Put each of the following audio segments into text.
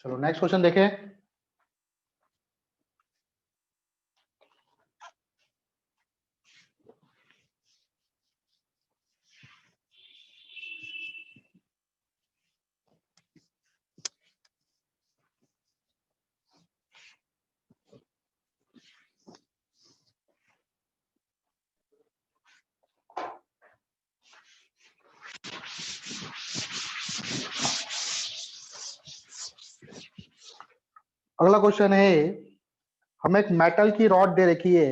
चलो next question देखें। अगला क्वेश्चन है, हमें एक मेटल की रॉड दे रखी है।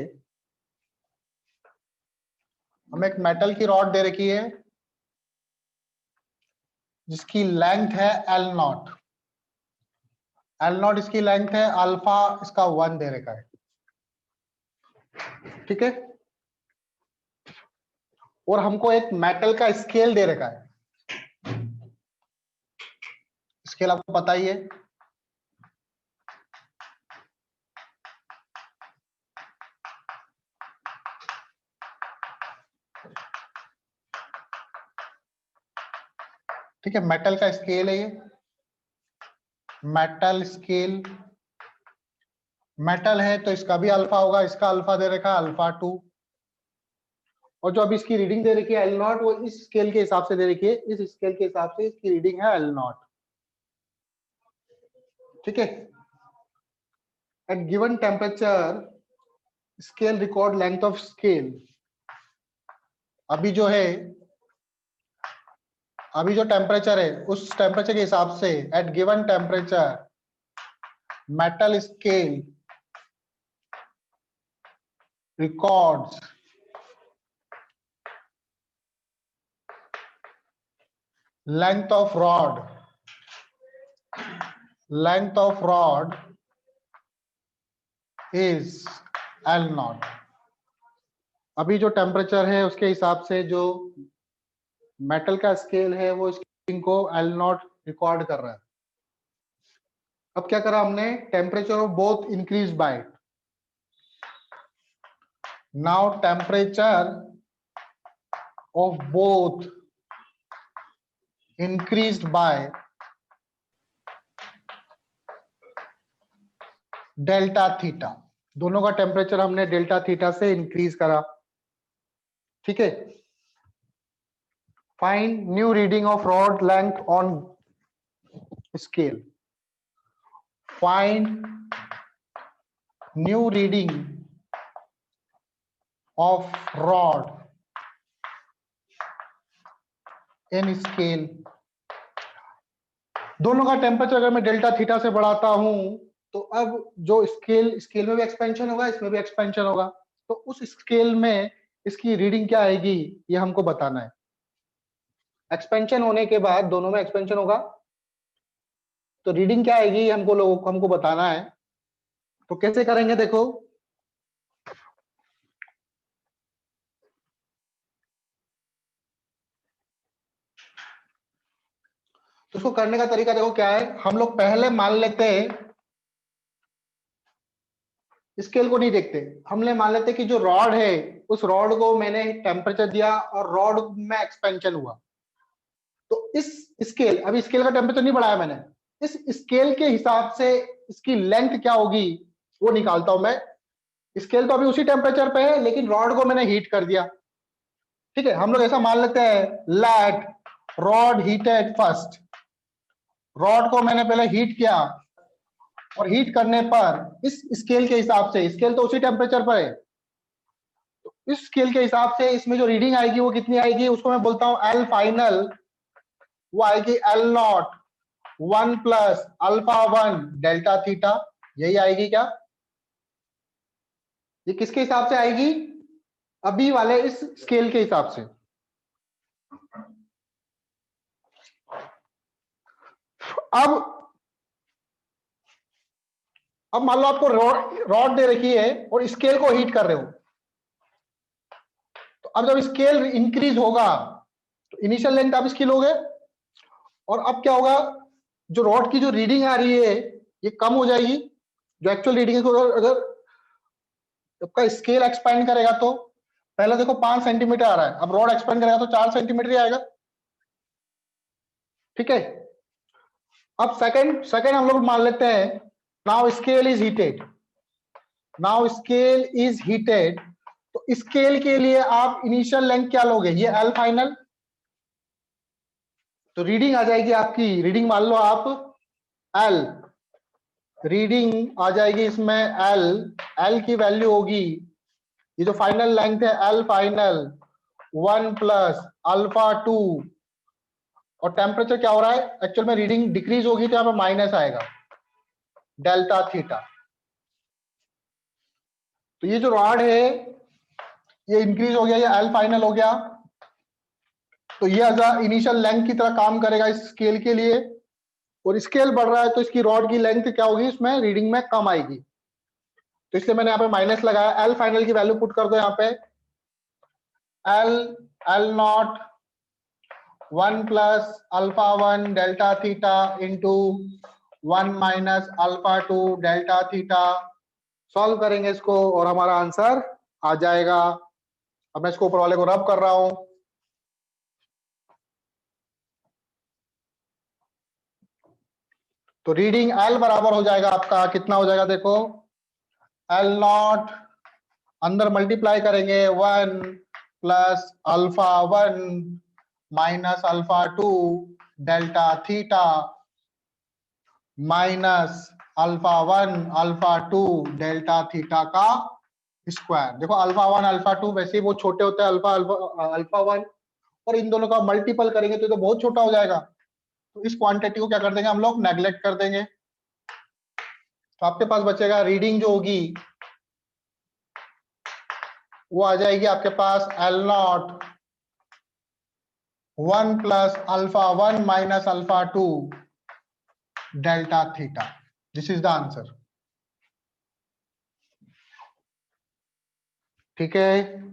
हमें एक मेटल की रॉड दे रखी है जिसकी लेंथ है एल नॉट। एल नॉट इसकी लेंथ है, अल्फा इसका 1 दे रखा है। ठीक है, और हमको एक मेटल का स्केल दे रखा है। स्केल आपको पता ही है। ठीक है, मेटल का स्केल है ये, मेटल स्केल। मेटल है तो इसका भी अल्फा होगा, इसका अल्फा दे रखा है अल्फा 2, और जो अभी इसकी रीडिंग दे रखी है एल नॉट, वो इस स्केल के हिसाब से दे रखी है। इस स्केल के हिसाब से इसकी रीडिंग है एल नॉट। ठीक है, at given temperature scale record length of scale. अभी जो है, अभी जो टेम्परेचर है उस टेम्परेचर के हिसाब से at given temperature metal scale records length of rod is L naught. अभी जो टेम्परेचर है उसके हिसाब से जो मेटल का स्केल है वो इसको को L नॉट रिकॉर्ड कर रहा है। अब क्या करा हमने, temperature of both increase by, now temperature of both increased by delta theta. दोनों का टेम्परेचर हमने डेल्टा थीटा से इंक्रीज करा। ठीक है, find new reading of rod length on scale. Find new reading of rod in scale. दोनों का temperature अगर मैं डेल्टा थीटा से बढ़ाता हूं तो अब जो स्केल में भी एक्सपेंशन होगा, इसमें भी एक्सपेंशन होगा, तो उस स्केल में इसकी रीडिंग क्या आएगी ये हमको बताना है। एक्सपेंशन होने के बाद दोनों में एक्सपेंशन होगा तो रीडिंग क्या आएगी हमको बताना है। तो कैसे करेंगे देखो, तो उसको करने का तरीका देखो क्या है। हम लोग पहले मान लेते हैं, स्केल को नहीं देखते, हमने मान लेते कि जो रॉड है उस रॉड को मैंने टेम्परेचर दिया और रॉड में एक्सपेंशन हुआ। तो इस स्केल, अभी स्केल का टेम्परेचर नहीं बढ़ाया मैंने, इस स्केल के हिसाब से इसकी लेंथ क्या होगी वो निकालता हूं मैं। स्केल तो अभी उसी टेम्परेचर पे है लेकिन रॉड को मैंने हीट कर दिया। ठीक है, हम लोग ऐसा मान लेते हैं, let rod heated first. Rod को मैंने पहले हीट किया और हीट करने पर इस स्केल के हिसाब से, स्केल तो उसी टेम्परेचर पर है, तो इस स्केल के हिसाब से इसमें जो रीडिंग आएगी वो कितनी आएगी, उसको मैं बोलता हूं एल फाइनल। वो आएगी L naught 1 plus alpha 1 delta theta. यही आएगी क्या? ये किसके हिसाब से आएगी? अभी वाले इस स्केल के हिसाब से। अब मान लो आपको रॉड दे रखी है और स्केल को हीट कर रहे हो, तो अब जब स्केल इंक्रीज होगा तो इनिशियल लेंथ आप इसकी लोगे, और अब क्या होगा, जो रॉड की जो रीडिंग आ रही है ये कम हो जाएगी। जो एक्चुअल रीडिंग है, अगर आपका स्केल एक्सपेंड करेगा तो पहले देखो 5 सेंटीमीटर आ रहा है, अब रॉड एक्सपेंड करेगा तो 4 सेंटीमीटर ही आएगा। ठीक है, अब सेकंड सेकंड हम लोग मान लेते हैं, now scale is heated, now scale is heated. तो स्केल के लिए आप इनिशियल लेंथ क्या लोगे, ये एल फाइनल, तो रीडिंग आ जाएगी आपकी, रीडिंग मान लो आप एल, रीडिंग आ जाएगी इसमें एल, एल की वैल्यू होगी, ये जो फाइनल लेंथ है एल फाइनल 1 प्लस अल्फा 2, और टेम्परेचर क्या हो रहा है, एक्चुअल में रीडिंग डिक्रीज होगी तो यहाँ पे माइनस आएगा, डेल्टा थीटा। तो ये जो रॉड है ये इंक्रीज हो गया, ये एल फाइनल हो गया, तो ये एज इनिशियल लेंथ की तरह काम करेगा इस स्केल के लिए, और स्केल बढ़ रहा है तो इसकी रॉड की लेंथ क्या होगी, इसमें रीडिंग में कम आएगी, तो इसलिए मैंने यहाँ पे माइनस लगाया। एल फाइनल की वैल्यू पुट कर दो यहाँ पे, L L naught 1 plus alpha 1 delta theta into 1 minus alpha 2 delta theta. Solve करेंगे इसको और हमारा आंसर आ जाएगा। अब मैं इसको ऊपर वाले को रब कर रहा हूं, तो रीडिंग एल बराबर हो जाएगा आपका, कितना हो जाएगा देखो, एल नॉट अंदर मल्टीप्लाई करेंगे 1 plus alpha 1 minus alpha 2 delta theta minus alpha 1 alpha 2 delta theta का स्क्वायर। देखो अल्फा 1 अल्फा 2 वैसे ही वो छोटे होते हैं, अल्फा अल्फा 1, और इन दोनों का मल्टीपल करेंगे तो बहुत छोटा हो जाएगा, तो इस क्वांटिटी को क्या कर देंगे हम लोग, नेग्लेक्ट कर देंगे। तो आपके पास बचेगा रीडिंग जो होगी वो आ जाएगी आपके पास L naught 1 plus alpha 1 minus alpha 2 delta theta. This is the answer. ठीक है,